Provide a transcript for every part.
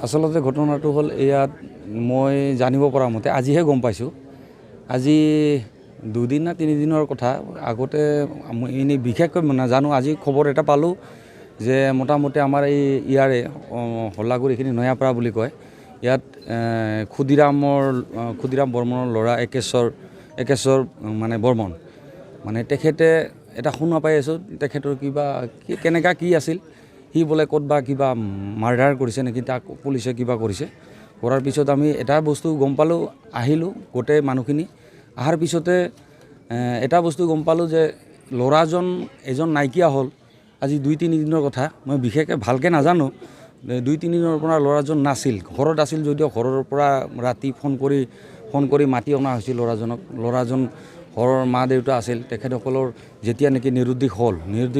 আচলতে ঘটনাটো হ'ল ইয়াত মই জানিব পৰা মতে আজিহে গম পাইছোঁ। আজি 2 দিন না 3 দিনৰ কথা। আগতে এনেই বিশেষকৈ নাজানো। আজি খবৰ এটা পালোঁ যে মোটামুটি আমাৰ ইয়াৰে হল্লাগুৰিখিনি নয়াপাৰা বুলি কয়, ইয়াত ক্ষুদিৰাম বৰ্মনৰ ল'ৰা একেশ্বৰ মানে বৰ্মন, মানে তেখেতে এটা শুনা পাই আছোঁ তেখেতৰ কিবা কেনেকুৱা কি আছিল, সি বোলে ক'তবা কিবা মাৰ্ডাৰ কৰিছে নেকি, তাক পুলিচে কিবা কৰিছে। কৰাৰ পিছত আমি এটা বস্তু গম পালোঁ, আহিলোঁ গোটেই মানুহখিনি। অহাৰ পিছতে এটা বস্তু গম পালোঁ যে ল'ৰাজন এজন নাইকিয়া হ'ল। আজি 2-3 দিনৰ কথা, মই বিশেষকৈ ভালকৈ নাজানো। 2-3 দিনৰ পৰা ল'ৰাজন নাছিল, ঘৰত আছিল যদিও ঘৰৰ পৰা ৰাতি ফোন কৰি মাতি অনা হৈছিল ল'ৰাজনক। ল'ৰাজন ঘৰৰ মা দেউতা আছিল, তেখেতসকলৰ যেতিয়া নেকি নিৰুদ্দিশ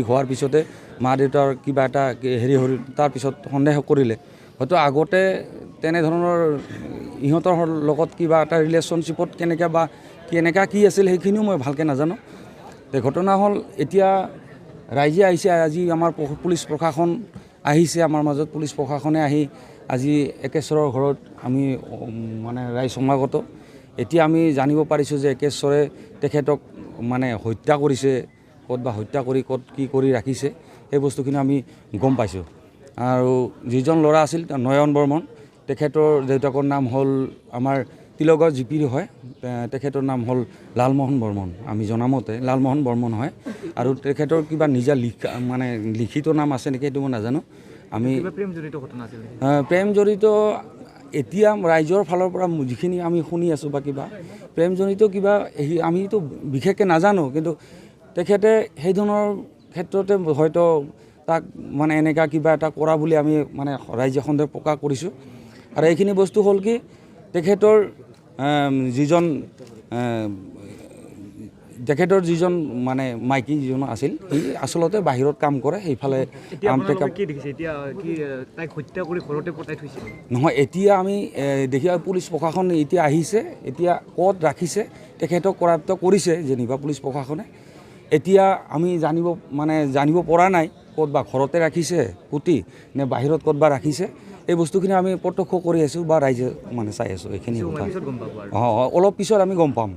হোৱাৰ পিছতে মা দেউতাৰ কিবা এটা হেৰি হ'ল, তাৰপিছত সন্দেহ কৰিলে হয়তো আগতে তেনেধৰণৰ ইহঁতৰ লগত কিবা এটা ৰিলেশ্যনশ্বিপত কেনেকুৱা কি আছিল সেইখিনিও মই ভালকৈ নাজানো। ঘটনা হ'ল এতিয়া ৰাইজে আহিছে, আজি আমাৰ পুলিচ প্ৰশাসন আহিছে আমাৰ মাজত। পুলিচ প্ৰশাসনে আহি আজি একেশ্বৰৰ ঘৰত আমি মানে ৰাইজ সমাগত। এতিয়া আমি জানিব পাৰিছোঁ যে একেশ্বৰে তেখেতক মানে হত্যা কৰিছে, ক'ত হত্যা কৰি ক'ত কি কৰি ৰাখিছে সেই বস্তুখিনি আমি গম পাইছোঁ। আৰু যিজন ল'ৰা আছিল নয়ন বৰ্মন, তেখেতৰ দেউতাকৰ নাম হ'ল আমাৰ তিলকৰ জিপি হয়, তেখেতৰ নাম হ'ল লালমোহন বৰ্মন। আমি জনামতে লালমোহন বৰ্মন হয়। আৰু তেখেতৰ কিবা নিজা লিখিত নাম আছে নেকি সেইটো মই নাজানো। আমি প্ৰেম জড়িত এতিয়া ৰাইজৰ ফালৰ পৰা যিখিনি আমি শুনি আছোঁ বা কিবা প্ৰেমজনিত কিবা আমিতো বিশেষকৈ নাজানো, কিন্তু তেখেতে সেই ধৰণৰ ক্ষেত্ৰতে হয়তো তাক মানে এনেকুৱা কিবা এটা কৰা বুলি আমি মানে ৰাইজে সন্দেহ প্ৰকাশ কৰিছোঁ। আৰু এইখিনি বস্তু হ'ল কি, তেখেতৰ যিজন মানে মাইকী যিজন আছিল, সি আচলতে বাহিৰত কাম কৰে, সেইফালে নহয়। এতিয়া আমি দেখি পুলিচ প্ৰশাসন এতিয়া আহিছে, এতিয়া ক'ত ৰাখিছে তেখেতক কৰায়ত্ব কৰিছে যেনিবা পুলিচ প্ৰশাসনে। এতিয়া আমি জানিব পৰা নাই ক'তবা ঘৰতে ৰাখিছে পুতি নে বাহিৰত ক'তবা ৰাখিছে। এই বস্তুখিনি আমি প্ৰত্যক্ষ কৰি আছোঁ বা ৰাইজে মানে চাই আছোঁ। এইখিনি কথা অলপ পিছত আমি গম পাম।